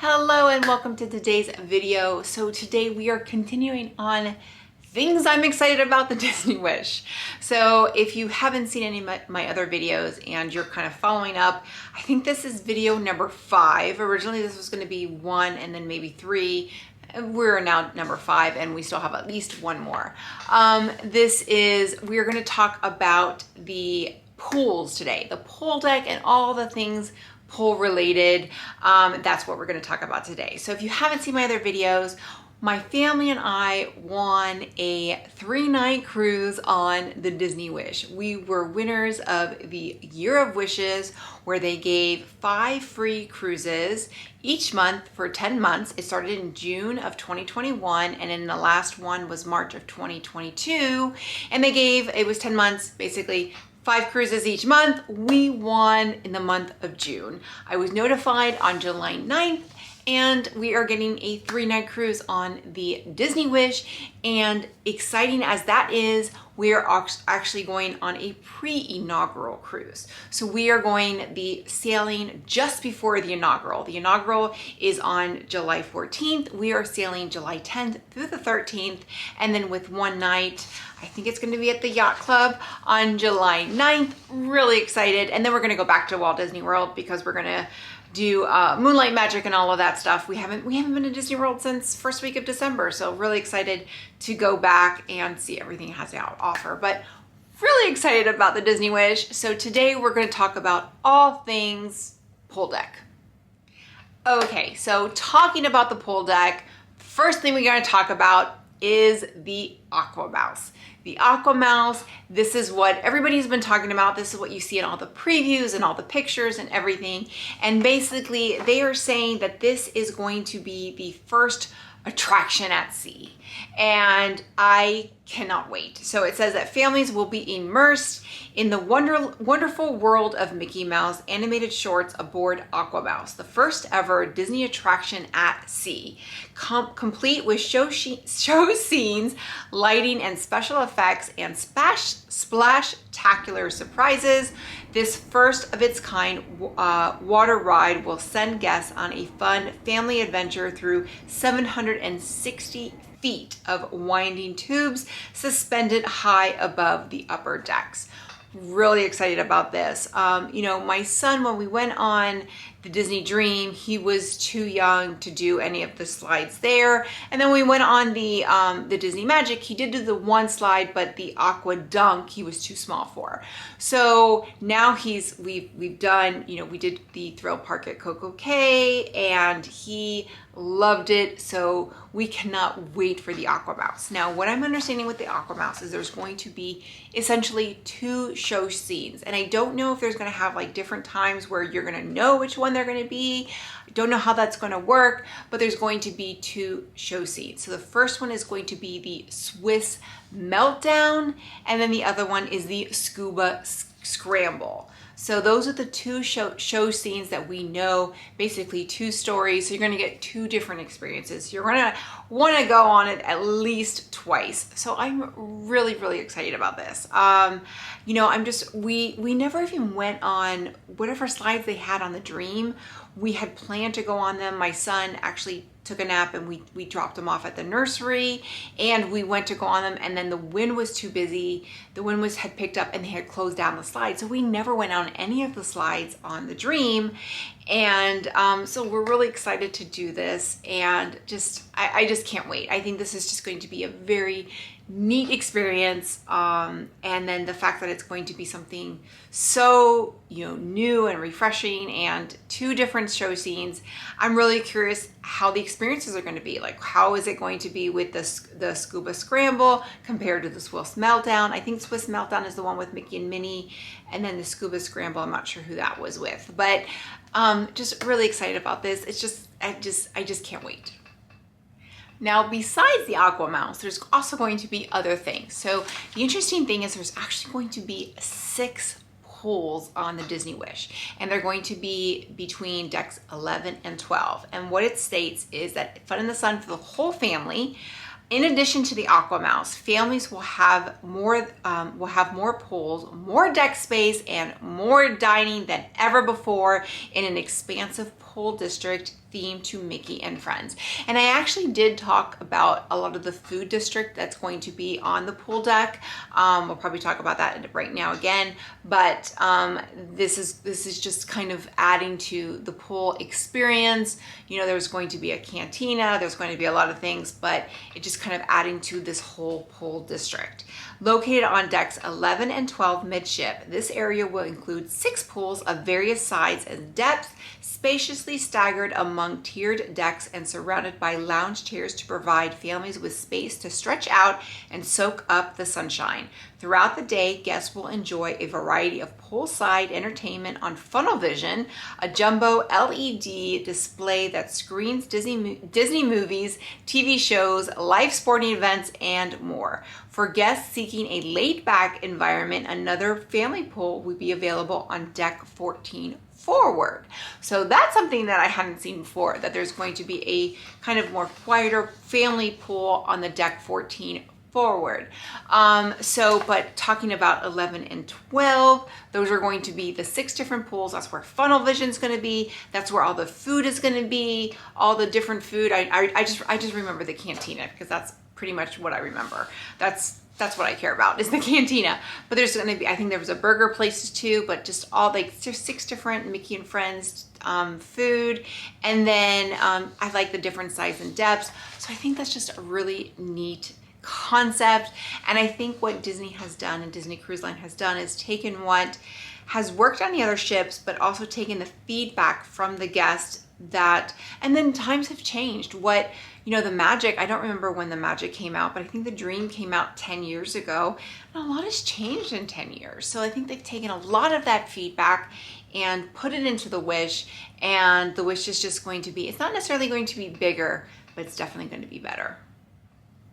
Hello and welcome to today's video. So today we are continuing on things I'm excited about the Disney Wish. So if you haven't seen any of my other videos and you're kind of following up, I think this is video number 5. Originally this was going to be 1 and then maybe 3. We're now number 5 and we still have at least one more. We're going to talk about the pools today, the pool deck and all the things pool related. That's what we're going to talk about today. So if you haven't seen my other videos, my family and I won a 3-night cruise on the Disney Wish. We were winners of the Year of Wishes, where they gave 5 free cruises each month for 10 months. It started in June of 2021, and then the last one was March of 2022. And it was 10 months, basically 5 cruises each month. We won in the month of June. I was notified on July 9th, and we are getting a 3-night cruise on the Disney Wish. And exciting as that is, we are actually going on a pre-inaugural cruise. So we are going to be sailing just before the inaugural. The inaugural is on July 14th. We are sailing July 10th through the 13th. And then with one night, I think it's going to be at the Yacht Club on July 9th. Really excited. And then we're going to go back to Walt Disney World because we're going to do Moonlight Magic and all of that stuff. We haven't been to Disney World since first week of December. So really excited to go back and see everything it has to offer. But really excited about the Disney Wish. So today we're going to talk about all things pool deck. Okay, so talking about the pool deck, first thing we're going to talk about is the AquaMouse. The AquaMouse, this is what everybody's been talking about. This is what you see in all the previews and all the pictures and everything. And basically they are saying that this is going to be the first attraction at sea. And I cannot wait. So it says that families will be immersed in the wonderful world of Mickey Mouse animated shorts aboard AquaMouse, the first ever Disney attraction at sea, complete with show scenes, lighting and special effects, and splash-tacular surprises. This first of its kind water ride will send guests on a fun family adventure through 760 feet of winding tubes suspended high above the upper decks. Really excited about this. My son, when we went on the Disney Dream, he was too young to do any of the slides there. And then we went on the Disney Magic. He did do the one slide, but the Aqua Dunk he was too small for. So now we've done, we did the Thrill Park at Coco Cay, and he loved it. So we cannot wait for the AquaMouse. Now, what I'm understanding with the AquaMouse is there's going to be essentially 2 show scenes. And I don't know if there's going to have like different times where you're going to know which one they're going to be. I don't know how that's going to work, but there's going to be 2 show scenes. So the first one is going to be the Swiss Meltdown, and then the other one is the Scuba Scramble. So those are the 2 show scenes that we know, basically 2 stories. So you're going to get 2 different experiences. You're going to want to go on it at least twice. So I'm really, really excited about this. We never even went on whatever slides they had on the Dream. We had planned to go on them. My son actually took a nap and we dropped him off at the nursery, and we went to go on them, and then the wind was too busy. The wind had picked up and they had closed down the slide. So we never went on any of the slides on the Dream. And so we're really excited to do this, and I just can't wait. I think this is just going to be a very neat experience. And then the fact that it's going to be something so new and refreshing, and 2 different show scenes. I'm really curious how the experiences are going to be. Like, how is it going to be with the Scuba Scramble compared to the Swiss Meltdown? I think Swiss Meltdown is the one with Mickey and Minnie, and then the Scuba Scramble, I'm not sure who that was with, but just really excited about this. I just can't wait. Now, besides the AquaMouse, there's also going to be other things. So the interesting thing is there's actually going to be 6 pools on the Disney Wish, and they're going to be between decks 11 and 12. And what it states is that Fun in the Sun for the whole family. In addition to the AquaMouse, families will have more pools, more deck space, and more dining than ever before in an expansive pool pool district theme to Mickey and Friends. And I actually did talk about a lot of the food district that's going to be on the pool deck. We'll probably talk about that right now again, but this is just kind of adding to the pool experience. You know, there's going to be a cantina, there's going to be a lot of things, but it just kind of adding to this whole pool district. Located on decks 11 and 12 midship, this area will include 6 pools of various size and depth, spaciously staggered among tiered decks and surrounded by lounge chairs to provide families with space to stretch out and soak up the sunshine. Throughout the day, guests will enjoy a variety of poolside entertainment on Funnel Vision, a jumbo LED display that screens Disney movies, TV shows, live sporting events, and more. For guests seeking a laid-back environment, another family pool will be available on deck 14 forward. So that's something that I hadn't seen before, that there's going to be a kind of more quieter family pool on the deck 14 forward. But talking about 11 and 12, those are going to be the 6 different pools. That's where Funnel Vision is going to be. That's where all the food is going to be, all the different food. I just remember the cantina because that's pretty much what I remember. That's what I care about is the cantina. But there's going to be, I think there was a burger places too, but just all like there's 6 different Mickey and Friends food. And then I like the different size and depths. So I think that's just a really neat concept. And I think what Disney has done and Disney Cruise Line has done is taken what has worked on the other ships, but also taken the feedback from the guests and then times have changed. What, you know, the Magic, I don't remember when the Magic came out, but I think the Dream came out 10 years ago, and a lot has changed in 10 years. So I think they've taken a lot of that feedback and put it into the Wish, and the Wish is just going to be, it's not necessarily going to be bigger, but it's definitely going to be better.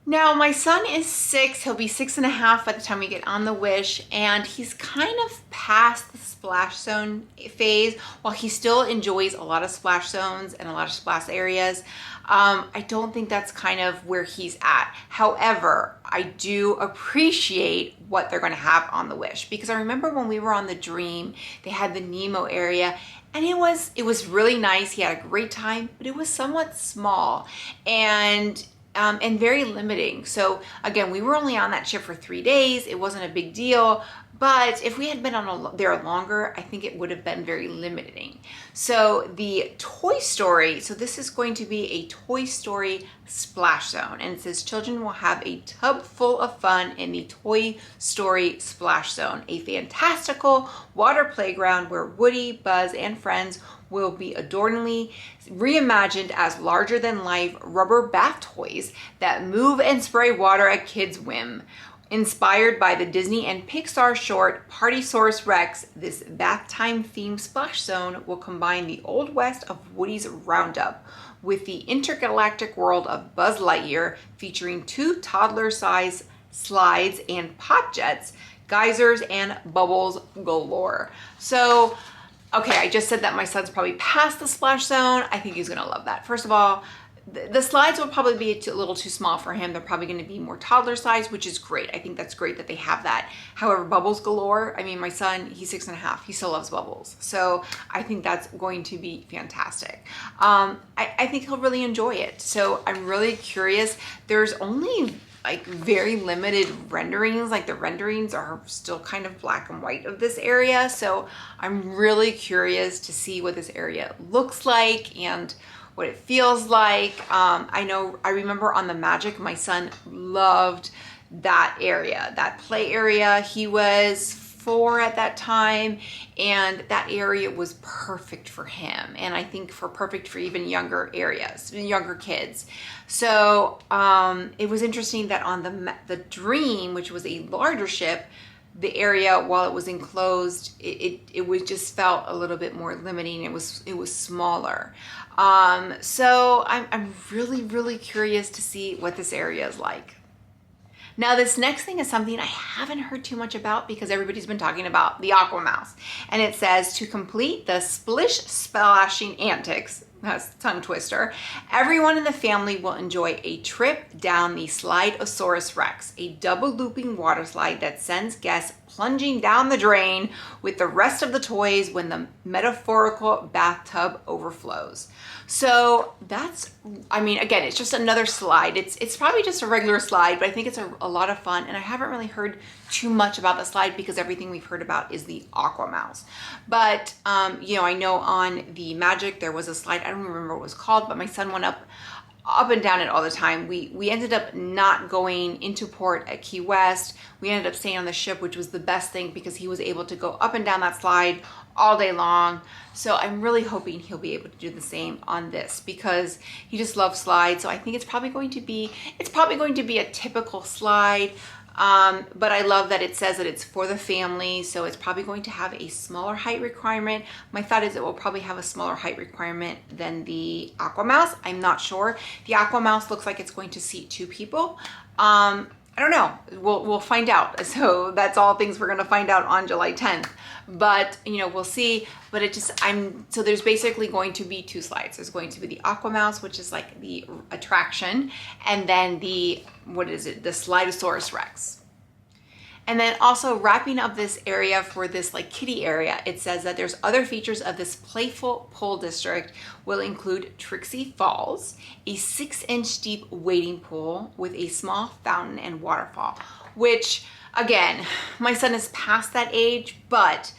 Now, my son is 6, he'll be 6.5 by the time we get on the Wish, and he's kind of past the splash zone phase. While he still enjoys a lot of splash zones and a lot of splash areas, I don't think that's kind of where he's at. However, I do appreciate what they're gonna have on the Wish, because I remember when we were on the Dream, they had the Nemo area, and it was really nice. He had a great time, but it was somewhat small and very limiting. So again, we were only on that ship for 3 days. It wasn't a big deal, but if we had been there longer, I think it would have been very limiting. So the Toy Story, so this is going to be a Toy Story splash zone, and it says children will have a tub full of fun in the Toy Story splash zone, a fantastical water playground where Woody, Buzz, and friends will be adorningly reimagined as larger-than-life rubber bath toys that move and spray water at kids' whim. Inspired by the Disney and Pixar short Partysaurus Rex, this bath time themed splash zone will combine the Old West of Woody's Roundup with the intergalactic world of Buzz Lightyear, featuring 2 toddler-sized slides and pop jets, geysers, and bubbles galore. So, okay, I just said that my son's probably past the splash zone. I think he's gonna love that. First of all, the slides will probably be a little too small for him. They're probably gonna be more toddler size, which is great. I think that's great that they have that. However, bubbles galore, I mean, my son, he's 6.5, he still loves bubbles. So I think that's going to be fantastic. I think he'll really enjoy it. So I'm really curious. There's only like very limited renderings, like the renderings are still kind of black and white of this area. So I'm really curious to see what this area looks like and what it feels like. I remember on the Magic, my son loved that area, that play area. He was 4 at that time, and that area was perfect for him, and I think perfect for even younger areas, younger kids. So it was interesting that on the Dream, which was a larger ship, the area, while it was enclosed, it was just felt a little bit more limiting. It was smaller. So I'm really curious to see what this area is like. Now, this next thing is something I haven't heard too much about because everybody's been talking about the AquaMouse. And it says, to complete the splish splashing antics, that's a tongue twister, everyone in the family will enjoy a trip down the Slideosaurus Rex, a double looping water slide that sends guests plunging down the drain with the rest of the toys when the metaphorical bathtub overflows. So that's, I mean, again, it's just another slide. It's probably just a regular slide, but I think it's a lot of fun. And I haven't really heard too much about the slide because everything we've heard about is the AquaMouse. But, you know, I know on the Magic, there was a slide, I don't remember what it was called, but my son went up and down it all the time. We ended up not going into port at Key West. We ended up staying on the ship, which was the best thing because he was able to go up and down that slide all day long. So I'm really hoping he'll be able to do the same on this because he just loves slides. So I think it's probably going to be a typical slide. But I love that it says that it's for the family, so it's probably going to have a smaller height requirement. My thought is it will probably have a smaller height requirement than the AquaMouse. I'm not sure. The AquaMouse looks like it's going to seat 2 people. I don't know. We'll find out. So that's all things we're going to find out on July 10th. But, you know, we'll see. But it just, so there's basically going to be 2 slides. There's going to be the AquaMouse, which is like the attraction, and then the, what is it? The Slidosaurus Rex. And then also wrapping up this area for this like kiddie area, it says that there's other features of this playful pool district will include Trixie Falls, a 6-inch deep wading pool with a small fountain and waterfall, which again, my son is past that age, but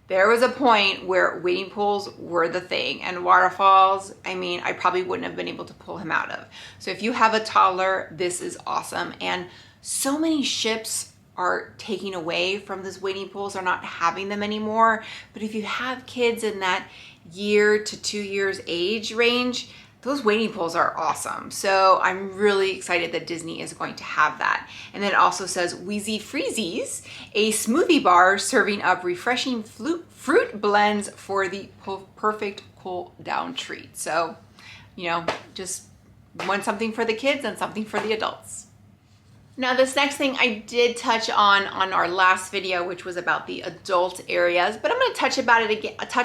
there was a point where wading pools were the thing and waterfalls, I mean, I probably wouldn't have been able to pull him out of. So if you have a toddler, this is awesome. And so many ships are taking away from these wading pools, are not having them anymore. But if you have kids in that year to 2 years age range, those wading pools are awesome. So I'm really excited that Disney is going to have that. And then it also says Wheezy Freezies, a smoothie bar serving up refreshing fruit blends for the perfect cool down treat. So, you know, just want something for the kids and something for the adults. Now this next thing I did touch on our last video, which was about the adult areas, but I'm going to touch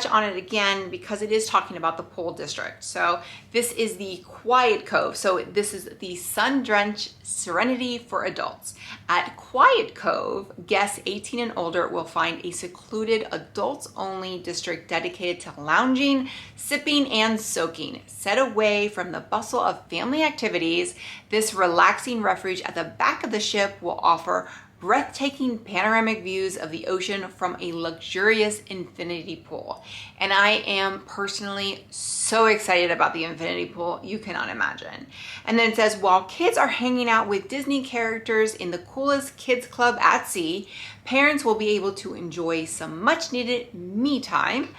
on it again because it is talking about the pool district. So this is the Quiet Cove. So this is the sun-drenched serenity for adults. At Quiet Cove, guests 18 and older will find a secluded adults-only district dedicated to lounging, sipping, and soaking. Set away from the bustle of family activities, this relaxing refuge at the back of the ship will offer breathtaking panoramic views of the ocean from a luxurious infinity pool. And I am personally so excited about the infinity pool, you cannot imagine. And then it says, while kids are hanging out with Disney characters in the coolest kids club at sea, parents will be able to enjoy some much needed me time.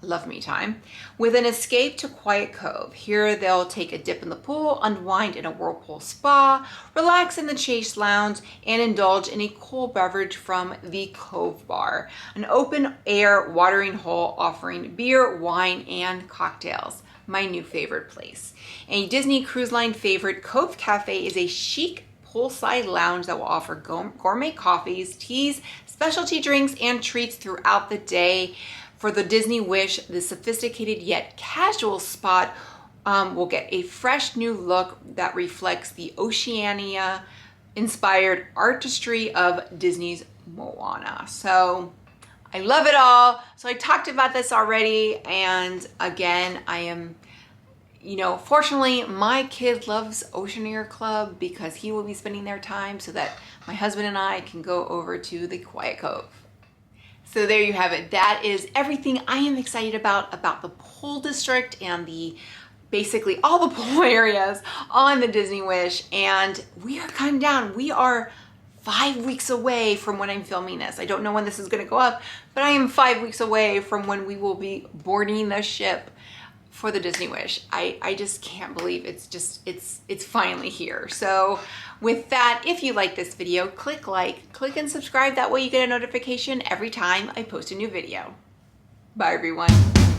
Love me time, with an escape to Quiet Cove. Here they'll take a dip in the pool, unwind in a whirlpool spa, relax in the Chase Lounge, and indulge in a cool beverage from the Cove Bar, an open air watering hole offering beer, wine, and cocktails. My new favorite place. A Disney Cruise Line favorite, Cove Cafe is a chic poolside lounge that will offer gourmet coffees, teas, specialty drinks, and treats throughout the day. For the Disney Wish, the sophisticated yet casual spot will get a fresh new look that reflects the Oceania-inspired artistry of Disney's Moana. So I love it all. So I talked about this already, and again, I am, you know, fortunately, my kid loves Oceaneer Club because he will be spending their time so that my husband and I can go over to the Quiet Cove. So there you have it. That is everything I am excited about the pool district and the basically all the pool areas on the Disney Wish. And we are coming down. We are 5 weeks away from when I'm filming this. I don't know when this is going to go up, but I am 5 weeks away from when we will be boarding the ship for the Disney Wish. I just can't believe it's finally here. So with that, if you like this video, click like, click and subscribe. That way you get a notification every time I post a new video. Bye everyone.